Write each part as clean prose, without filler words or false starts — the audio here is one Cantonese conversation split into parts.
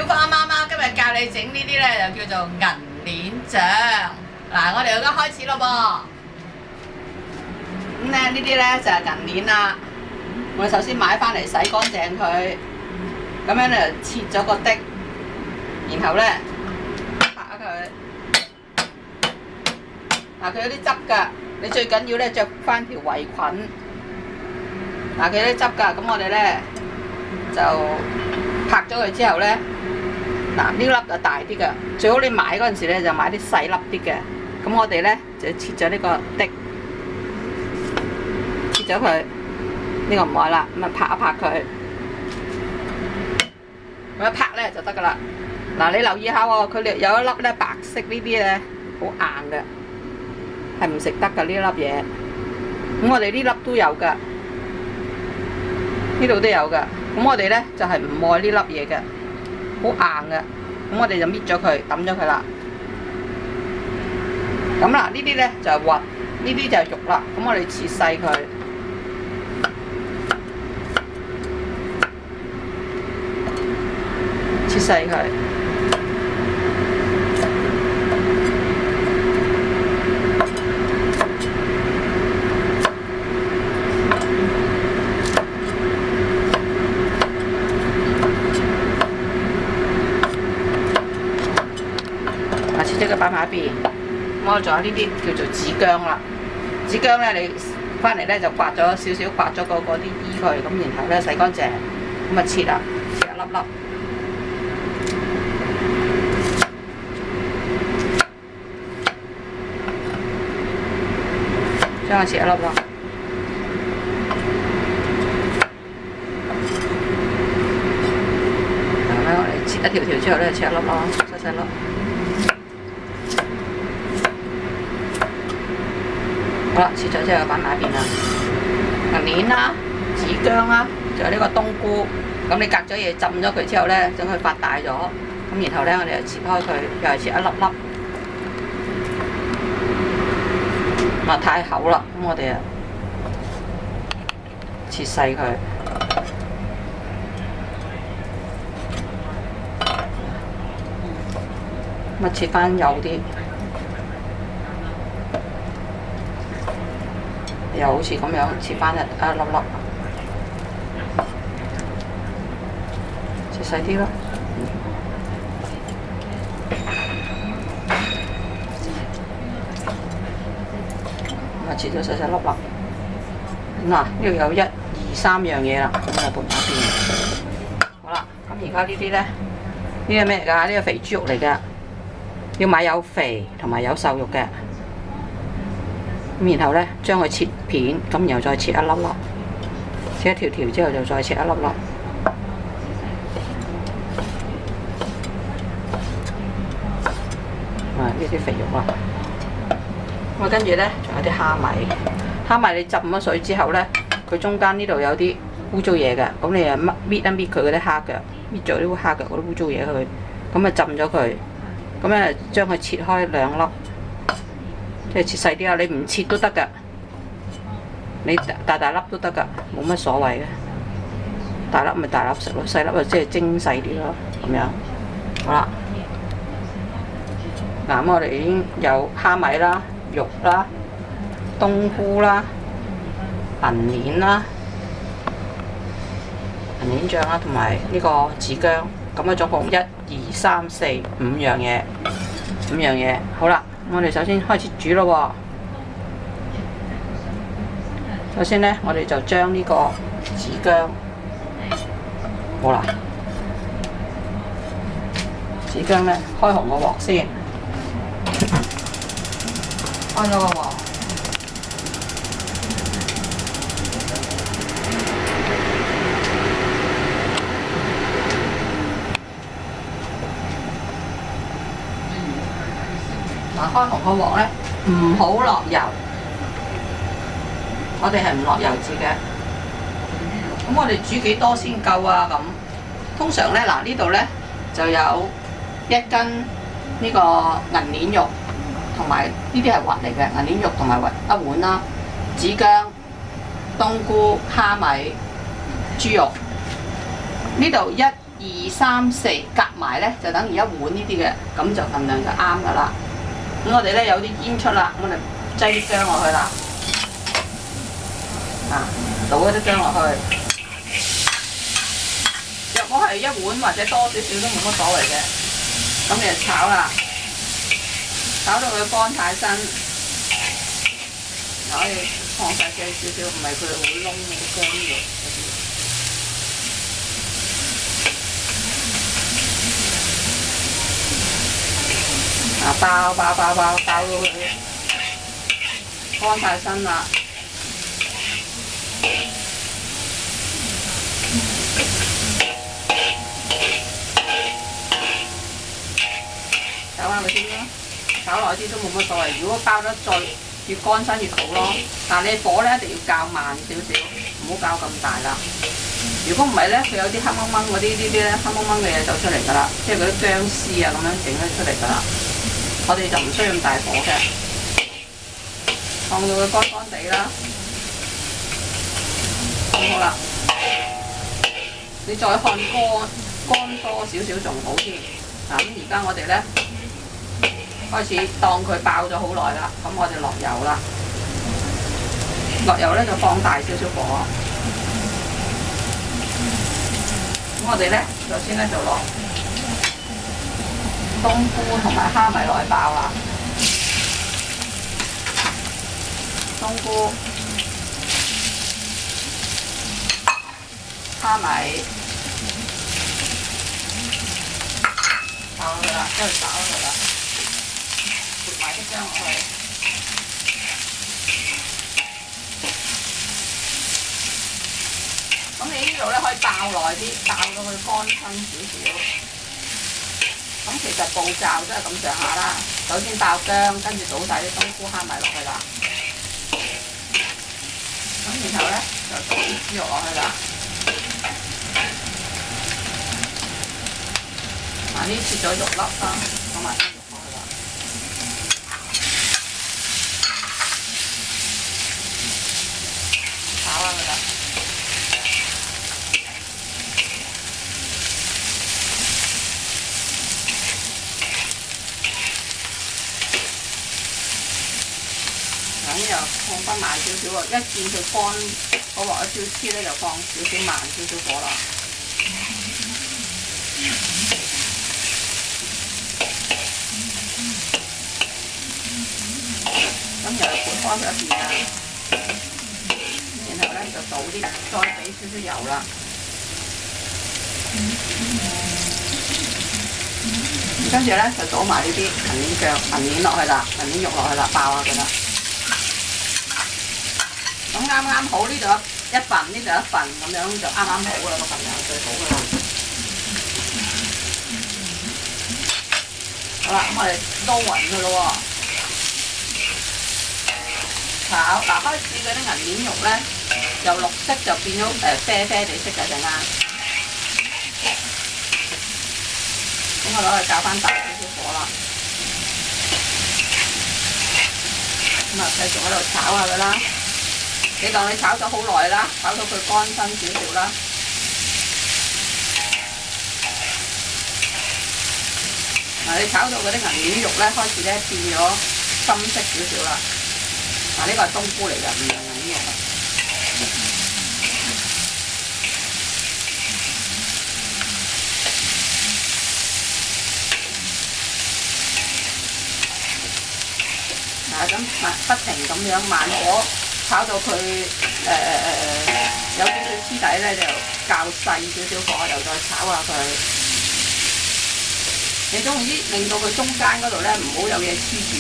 小花媽媽今日教你整呢啲咧，就叫做銀鏈醬。嗱，我哋而家開始咯噃。咁咧呢啲咧就係銀鏈啦。我哋首先買翻嚟洗乾淨佢，咁樣咧切咗個的，然後咧拍下佢。嗱，佢有啲汁㗎，你最緊要咧着翻條圍裙。嗱，佢有啲汁㗎，咁我哋咧就拍咗佢之後咧，嗱呢粒就大啲㗎，最好你買嗰陣時咧就買啲細粒啲嘅。咁我哋咧就切咗呢個的，切咗佢，呢個唔愛啦，咁啊拍一拍佢，咁一拍咧就得㗎啦。嗱，你留意下喎，佢哋有一粒咧白色呢啲咧好硬嘅，係唔食得㗎呢粒嘢。咁我哋呢粒都有㗎。呢度都有㗎，咁我哋咧就係唔愛呢粒嘢嘅，好硬嘅，咁我哋就搣咗佢，抌咗佢啦。咁啦，呢啲咧就係核，呢啲就係肉啦。咁我哋切細佢，切細佢。切咗佢擺埋一邊，咁我仲有呢啲叫做子薑啦。子薑咧，你翻嚟咧就刮咗少少，刮咗嗰啲衣佢，咁然後咧洗乾淨，咁啊切啦，切一粒粒，將佢切一粒粒。咁咧，我哋切一條條之後咧，切一粒粒，細細粒。好啦，切咗之後擺埋一邊啦。銀鏈啦、子薑啦，仲有呢個冬菇。咁你隔咗嘢浸咗佢之後咧，等佢發大咗。咁然後咧，我哋就切開佢，又係切一粒粒。嗱，太厚啦，咁我哋啊切細佢。咁啊切翻幼啲。又好似咁樣切翻一粒粒，切細啲咯。咁啊切咗細細粒粒。嗱，呢度有1、2、3樣嘢啦，咁啊撥埋一邊。好啦，咁而家呢啲咧，呢個咩嚟㗎？呢個肥豬肉嚟㗎，要買有肥同埋有瘦肉嘅。咁然後咧，將佢切片，咁然後再切一粒粒，切一條條之後就再切一粒粒。呢啲肥肉啦。咁啊，跟住咧仲有啲蝦米，蝦米你浸咗水之後咧，佢中間呢度有啲污糟嘢嘅，咁你啊搣一搣佢嗰啲蝦腳，搣咗啲蝦腳嗰啲污糟嘢去，咁啊浸咗佢，咁咧將佢切開2粒。即係切細啲啊！你唔切都得㗎，你大粒都得㗎，冇乜所謂嘅。大粒咪大粒食咯，細粒啊即係精細啲咯，咁樣。好啦，嗱咁我哋已經有蝦米啦、肉啦、冬菇啦、銀鏈啦、銀鏈醬啦，同埋呢個子薑。咁啊總共1、2、3、4、5樣嘢，5樣嘢。好啦。我哋首先開始煮咯喎。首先呢，我哋就將呢個子薑，好啦，子薑呢，開紅個鑊先，開咗個鑊，開紅個鑊咧，唔好落油，我哋係唔落油脂嘅。咁我哋煮幾多先夠啊？咁通常咧，嗱呢度咧就有1斤呢個銀鏈肉，同埋呢啲係核嚟嘅銀鏈肉同埋核1碗啦，子薑、冬菇、蝦米、豬肉。呢度1、2、2、3、4夾埋咧，就等於一碗呢啲嘅，咁就份量就啱噶啦。咁我哋咧有啲煙出啦，我哋擠啲薑落去啦，倒一啲薑落去。若果係一碗或者多少少都冇乜所謂嘅，咁你就炒啦，炒到佢乾晒身，就可以放晒薑少少，唔係佢會燶嗰啲薑肉嗰啲。爆到佢乾晒身啦。炒下佢先啦，炒耐啲都冇乜所謂。如果爆得再越乾身越好咯。但係你火咧一定要較慢少少，唔好較咁大啦。如果唔係咧，佢有啲黑掹掹嗰啲咧黑掹掹嘅嘢走出嚟㗎啦，即係嗰啲薑絲啊咁樣整咗出嚟㗎啦。我哋就唔需要咁大火嘅，放到佢乾乾地啦。咁好啦，你再看乾多少少仲好添。咁而家我哋咧開始當佢爆咗好耐啦，咁我哋落油啦。落油咧就放大少少火。咁我哋咧首先咧就落冬菇同埋蝦米落去爆啦。冬菇、蝦米爆落去啦，跟住炒落去啦，撥埋啲薑落去。咁你呢度咧可以爆耐啲，爆到佢乾身少少。咁其實步驟都係咁上下啦。首先爆薑，跟住倒晒啲冬菇蝦米落去啦。咁然後咧就倒啲豬肉落去啦。呢切咗肉粒啦，倒埋啲肉落去啦。炒下佢啦。咁又放翻慢少少喎，一見佢乾嗰鑊一燒黐咧，就放少少慢少少火啦。咁又撥開佢一邊啦，然後咧就倒啲，再俾少少油啦。跟住咧就倒埋呢啲銀鏈醬、銀鏈落去啦，銀鏈肉落去啦，爆下佢啦。咁啱啱好，呢度一份，呢度一份，咁樣就啱啱好啦，個份量最好噶啦。好啦，咁我哋撈勻佢咯喎。炒嗱，開始嗰啲銀鏈肉咧，由綠色就變咗啡啡地色嘅陣間。咁我攞去較翻大少少火啦。咁啊，繼續喺度炒下佢啦。你當你炒咗好耐啦，炒到佢乾身少少啦。嗱，你炒到嗰啲銀鏈肉咧，開始咧變咗深色少少啦。嗱，呢個係冬菇嚟㗎，唔係銀鏈肉。嗱，咁不停咁樣慢火炒到佢有少少黐底咧，就較細少少火，又再炒下佢。你總之令到佢中間嗰度咧唔好有嘢黐住。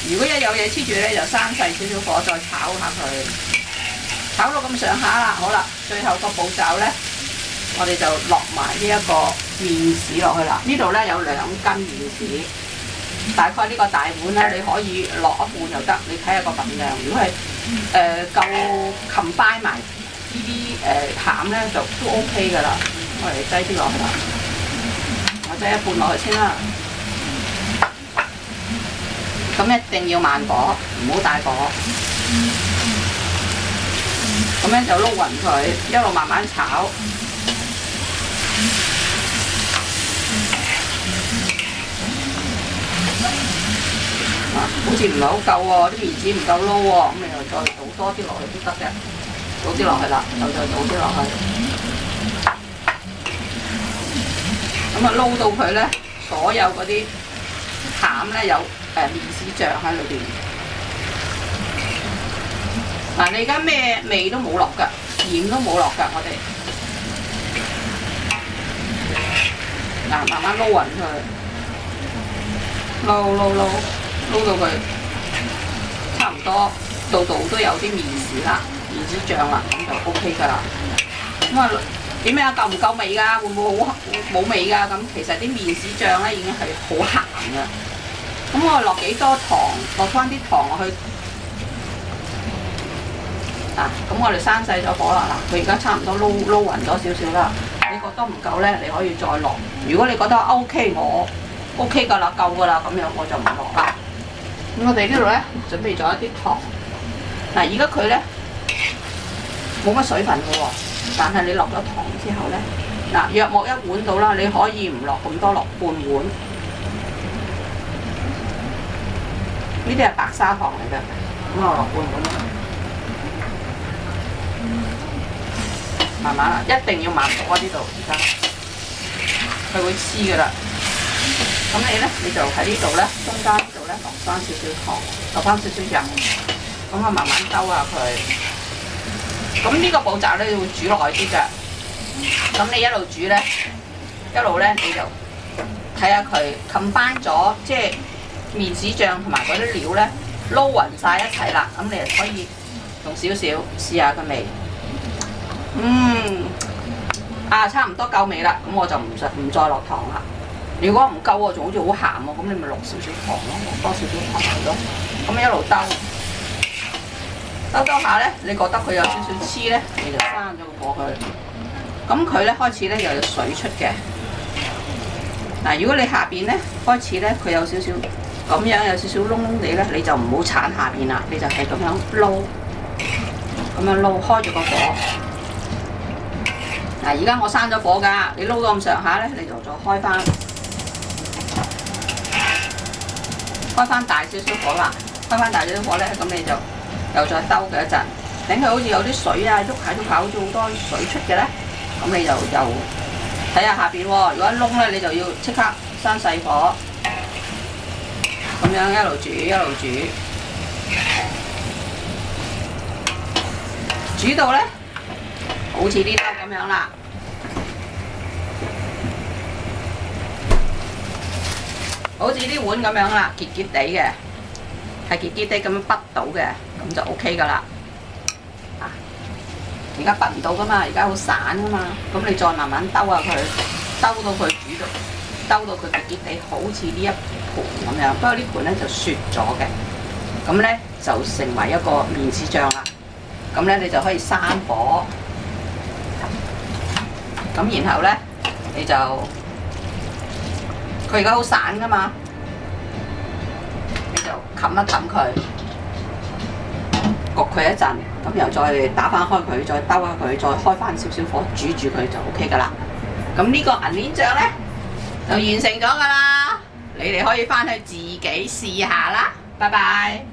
如果一有嘢黐住咧，就生細少少火，再炒下佢。炒到咁上下啦，好啦，最後個步驟咧，我哋就落埋呢一個麵豉落去啦。呢度咧有2斤麵豉。大概呢個大碗咧，你可以落一半就得，你睇下個份量。如果係夠combine埋呢啲餡咧，就都 OK 㗎啦。我哋擠啲落去啦，我擠一半落去先啦。咁一定要慢火，唔好大火。咁樣就撈勻佢，一路慢慢炒。好似唔係好夠喎，啲麵紙唔夠撈喎，咁你又再倒多啲落去都得嘅，倒啲落去啦，又再倒啲落去，咁啊撈到佢咧，所有嗰啲餡咧有麵豉醬喺裏邊。嗱，你而家咩味都冇落㗎，鹽都冇落㗎，我哋嗱慢慢撈勻佢。撈到佢差唔多，度都有啲麵豉啦、麵豉醬啦，咁就 OK 㗎啦。咁啊點樣夠唔夠味㗎？會唔會好冇味㗎？咁其實啲麵豉醬咧已經係好鹹㗎。咁我落幾多糖？落翻啲糖落去。咁我哋閂細咗火啦。嗱，佢而家差唔多撈勻咗少少啦。你覺得唔夠咧，你可以再落。如果你覺得 OK， 我 OK 㗎啦，夠㗎啦，咁樣我就唔落啦。咁我哋呢度咧準備咗一啲糖。嗱，而家佢咧冇乜水分嘅喎，但係你落咗糖之後咧，嗱約莫1碗到啦，你可以唔落咁多，落半碗。呢啲係白砂糖嚟嘅，咁我落半碗。慢慢啦，一定要慢火啊！呢度而家佢會黐㗎啦。咁你就喺呢度咧，中間呢度咧落翻少少糖，落翻少少油，咁啊慢慢兜下佢。咁呢個步驟咧會煮耐啲嘅。咁你一路煮咧，一路咧你就睇下佢combine咗，即係麵豉醬同埋嗰啲料咧撈勻晒一齊啦。咁你就可以用少少試下個味。差唔多夠味啦，咁我就唔再落糖啦。如果唔夠喎，仲好似好鹹喎，咁你咪落少少糖咯，落多少少糖嚟咯。咁一路兜下咧，你覺得佢有少少黐咧，你就閂咗個火佢。咁佢咧開始咧又有水出嘅。嗱，如果你下邊咧開始咧佢有少少咁樣有少少窿窿地咧，你就唔好鏟下邊啦，你就係咁樣撈，開住個火。嗱，而家我閂咗火㗎，你撈到咁上下咧，你就再開翻大少少火啦。開翻大少少火咧，咁你就又再兜佢一陣，等佢好似有啲水啊，喐下好似好多水出嘅咧，咁你就又睇下下邊喎。如果燶咧，你就要即刻閂細火，咁樣一路煮，煮到咧好似呢兜咁樣啦。好似啲碗咁樣啦，結結地嘅，係結結地咁樣滗到嘅，咁就 OK 㗎啦。而家滗唔到㗎嘛，而家好散㗎嘛，咁你再慢慢兜下佢，兜到佢煮到，兜到佢結結地，好似呢一盤咁樣。不過呢盤咧就雪咗嘅，咁咧就成為一個麵豉醬啦。咁咧你就可以閂火，咁然後咧你就。佢而家好散㗎嘛，你就冚一冚佢，焗佢一陣，咁又再打翻開佢，再兜下佢，再開翻少少火煮住佢就 OK 㗎啦。咁呢個銀鏈醬咧就完成咗㗎啦，你哋可以翻去自己試下啦。拜拜。